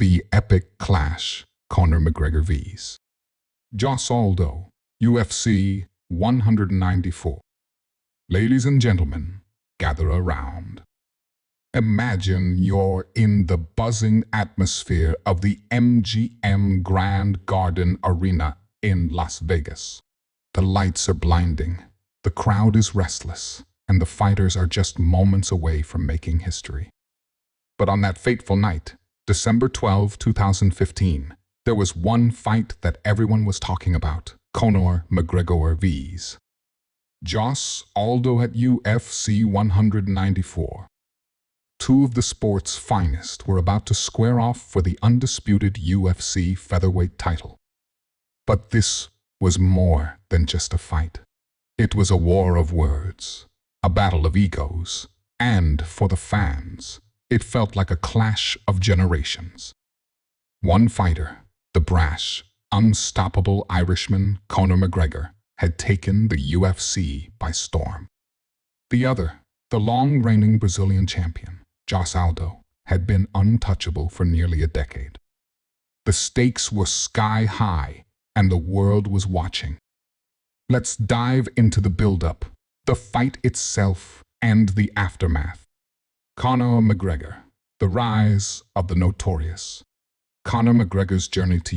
The epic clash, Conor McGregor vs. Aldo, UFC 194. Ladies and gentlemen, gather around. Imagine you're in the buzzing atmosphere of the MGM Grand Garden Arena in Las Vegas. The lights are blinding, the crowd is restless, and the fighters are just moments away from making history. But on that fateful night, December 12, 2015, there was one fight that everyone was talking about: Conor McGregor vs. Aldo at UFC 194. Two of the sport's finest were about to square off for the undisputed UFC featherweight title. But this was more than just a fight. It was a war of words, a battle of egos, and for the fans, it felt like a clash of generations. One fighter, the brash, unstoppable Irishman Conor McGregor, had taken the UFC by storm. The other, the long-reigning Brazilian champion, Aldo, had been untouchable for nearly a decade. The stakes were sky-high, and the world was watching. Let's dive into the build-up, the fight itself, and the aftermath. Conor McGregor, the rise of the notorious. Conor McGregor's journey to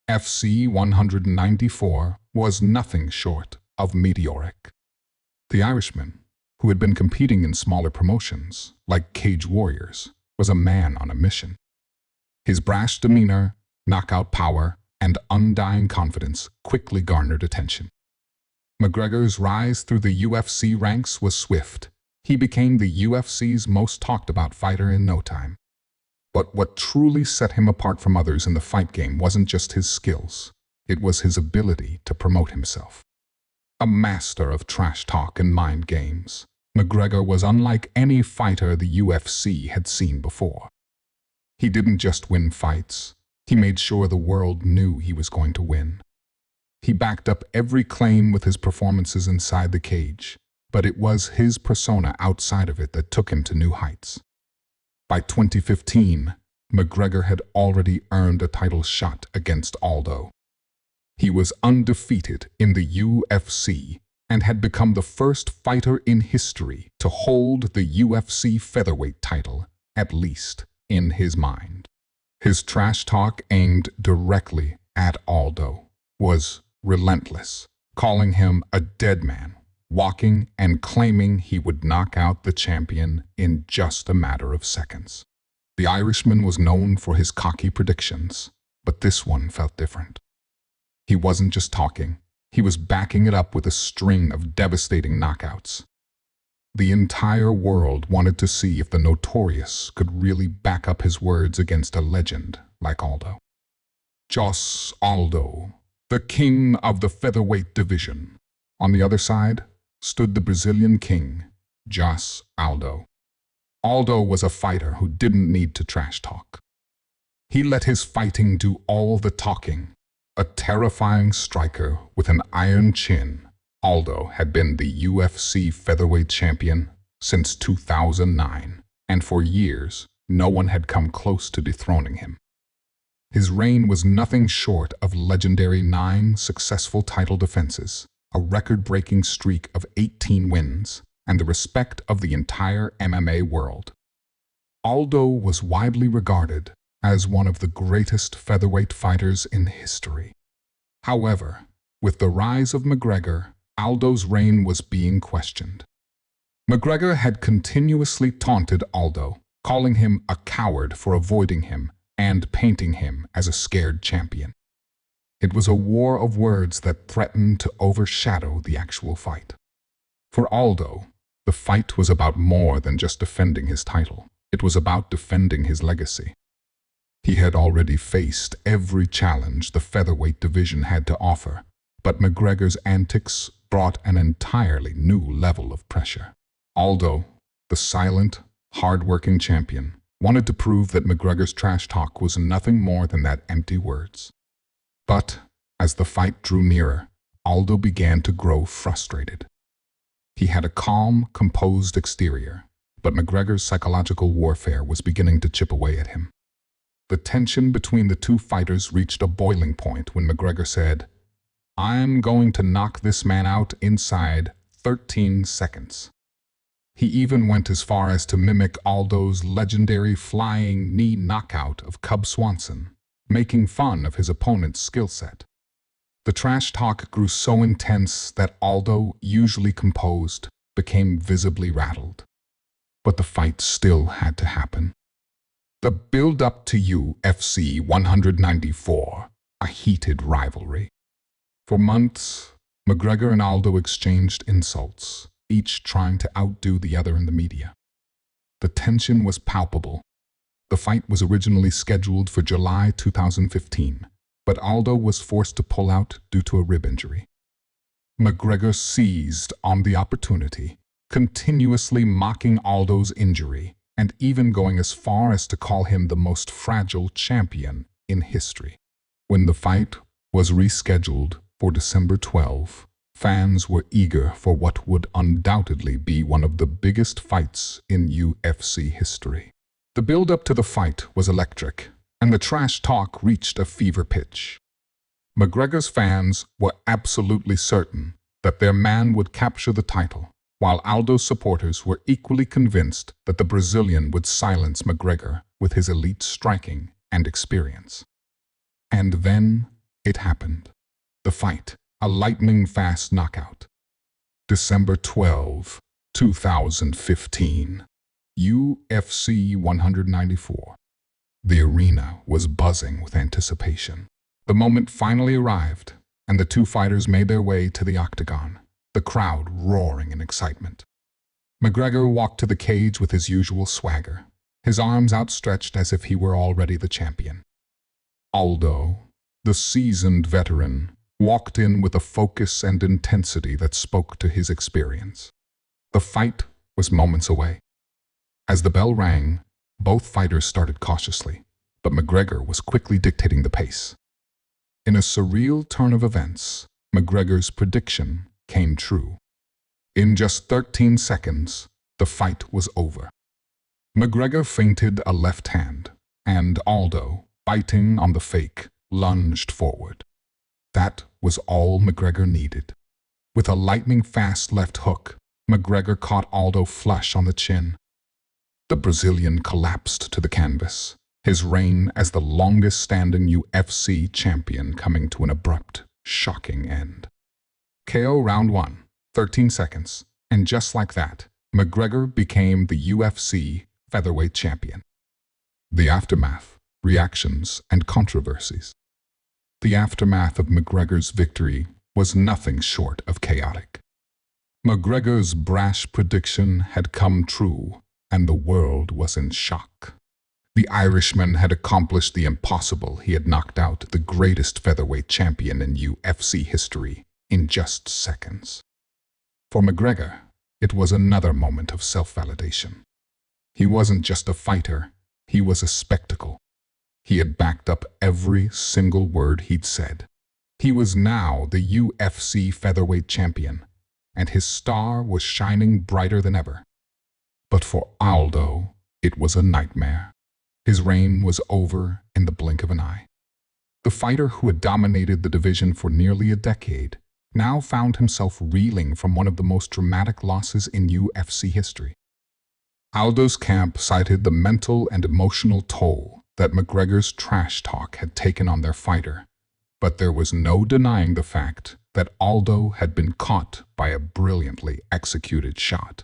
UFC 194 was nothing short of meteoric. The Irishman, who had been competing in smaller promotions, like Cage Warriors, was a man on a mission. His brash demeanor, knockout power, and undying confidence quickly garnered attention. McGregor's rise through the UFC ranks was swift. He became the UFC's most talked-about fighter in no time. But what truly set him apart from others in the fight game wasn't just his skills. It was his ability to promote himself. A master of trash talk and mind games, McGregor was unlike any fighter the UFC had seen before. He didn't just win fights. He made sure the world knew he was going to win. He backed up every claim with his performances inside the cage, but it was his persona outside of it that took him to new heights. By 2015, McGregor had already earned a title shot against Aldo. He was undefeated in the UFC and had become the first fighter in history to hold the UFC featherweight title, at least in his mind. His trash talk aimed directly at Aldo was relentless, calling him a dead man walking and claiming he would knock out the champion in just a matter of seconds. The Irishman was known for his cocky predictions, but this one felt different. He wasn't just talking, he was backing it up with a string of devastating knockouts. The entire world wanted to see if the notorious could really back up his words against a legend like Aldo. Aldo, the king of the featherweight division. On the other side stood the Brazilian king, Aldo. Aldo was a fighter who didn't need to trash talk. He let his fighting do all the talking. A terrifying striker with an iron chin, Aldo had been the UFC featherweight champion since 2009, and for years, no one had come close to dethroning him. His reign was nothing short of legendary 9 successful title defenses, a record-breaking streak of 18 wins, and the respect of the entire MMA world. Aldo was widely regarded as one of the greatest featherweight fighters in history. However, with the rise of McGregor, Aldo's reign was being questioned. McGregor had continuously taunted Aldo, calling him a coward for avoiding him and painting him as a scared champion. It was a war of words that threatened to overshadow the actual fight. For Aldo, the fight was about more than just defending his title. It was about defending his legacy. He had already faced every challenge the featherweight division had to offer, but McGregor's antics brought an entirely new level of pressure. Aldo, the silent, hard-working champion, wanted to prove that McGregor's trash talk was nothing more than that empty words. But as the fight drew nearer, Aldo began to grow frustrated. He had a calm, composed exterior, but McGregor's psychological warfare was beginning to chip away at him. The tension between the two fighters reached a boiling point when McGregor said, "I'm going to knock this man out inside 13 seconds. He even went as far as to mimic Aldo's legendary flying knee knockout of Cub Swanson, making fun of his opponent's skill set. The trash talk grew so intense that Aldo, usually composed, became visibly rattled. But the fight still had to happen. The build-up to UFC 194, a heated rivalry. For months, McGregor and Aldo exchanged insults, each trying to outdo the other in the media. The tension was palpable. The fight was originally scheduled for July 2015, but Aldo was forced to pull out due to a rib injury. McGregor seized on the opportunity, continuously mocking Aldo's injury and even going as far as to call him the most fragile champion in history. When the fight was rescheduled for December 12, fans were eager for what would undoubtedly be one of the biggest fights in UFC history. The build-up to the fight was electric, and the trash talk reached a fever pitch. McGregor's fans were absolutely certain that their man would capture the title, while Aldo's supporters were equally convinced that the Brazilian would silence McGregor with his elite striking and experience. And then it happened. The fight, a lightning-fast knockout. December 12, 2015. UFC 194. The arena was buzzing with anticipation. The moment finally arrived, and the two fighters made their way to the octagon, the crowd roaring in excitement. McGregor walked to the cage with his usual swagger, his arms outstretched as if he were already the champion. Aldo, the seasoned veteran, walked in with a focus and intensity that spoke to his experience. The fight was moments away. As the bell rang, both fighters started cautiously, but McGregor was quickly dictating the pace. In a surreal turn of events, McGregor's prediction came true. In just 13 seconds, the fight was over. McGregor feinted a left hand, and Aldo, biting on the fake, lunged forward. That was all McGregor needed. With a lightning-fast left hook, McGregor caught Aldo flush on the chin. The Brazilian collapsed to the canvas, his reign as the longest-standing UFC champion coming to an abrupt, shocking end. KO round 1, 13 seconds, and just like that, McGregor became the UFC featherweight champion. The aftermath, reactions, and controversies. The aftermath of McGregor's victory was nothing short of chaotic. McGregor's brash prediction had come true, and the world was in shock. The Irishman had accomplished the impossible. He had knocked out the greatest featherweight champion in UFC history in just seconds. For McGregor, it was another moment of self-validation. He wasn't just a fighter, he was a spectacle. He had backed up every single word he'd said. He was now the UFC featherweight champion, and his star was shining brighter than ever. But for Aldo, it was a nightmare. His reign was over in the blink of an eye. The fighter who had dominated the division for nearly a decade now found himself reeling from one of the most dramatic losses in UFC history. Aldo's camp cited the mental and emotional toll that McGregor's trash talk had taken on their fighter, but there was no denying the fact that Aldo had been caught by a brilliantly executed shot.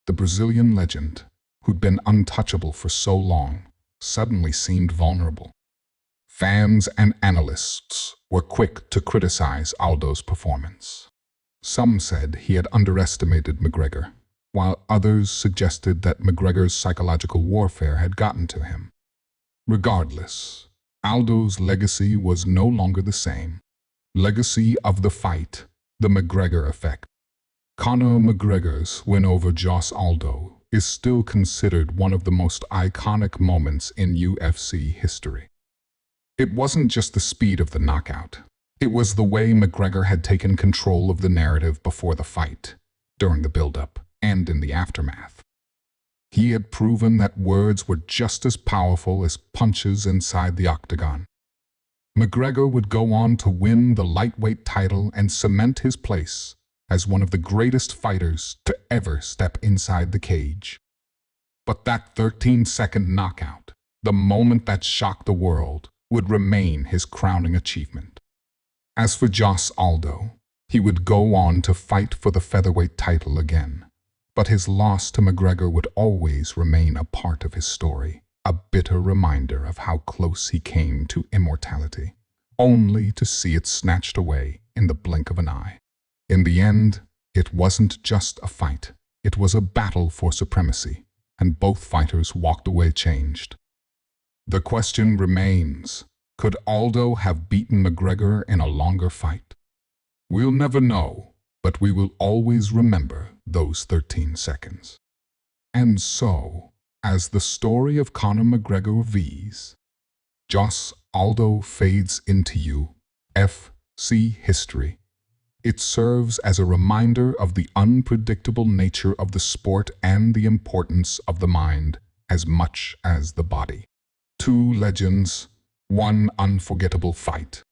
The Brazilian legend, who'd been untouchable for so long, suddenly seemed vulnerable. Fans and analysts were quick to criticize Aldo's performance. Some said he had underestimated McGregor, while others suggested that McGregor's psychological warfare had gotten to him. Regardless, Aldo's legacy was no longer the same. Legacy of the fight, the McGregor effect. Conor McGregor's win over Jos Aldo is still considered one of the most iconic moments in UFC history. It wasn't just the speed of the knockout. It was the way McGregor had taken control of the narrative before the fight, during the build-up, and in the aftermath. He had proven that words were just as powerful as punches inside the octagon. McGregor would go on to win the lightweight title and cement his place as one of the greatest fighters to ever step inside the cage. But that 13-second knockout, the moment that shocked the world, would remain his crowning achievement. As for Aldo, he would go on to fight for the featherweight title again. But his loss to McGregor would always remain a part of his story, a bitter reminder of how close he came to immortality, only to see it snatched away in the blink of an eye. In the end, it wasn't just a fight, it was a battle for supremacy, and both fighters walked away changed. The question remains, could Aldo have beaten McGregor in a longer fight? We'll never know, but we will always remember those 13 seconds. And so, as the story of Conor McGregor vs. Aldo fades into UFC history, it serves as a reminder of the unpredictable nature of the sport and the importance of the mind as much as the body. Two legends, one unforgettable fight.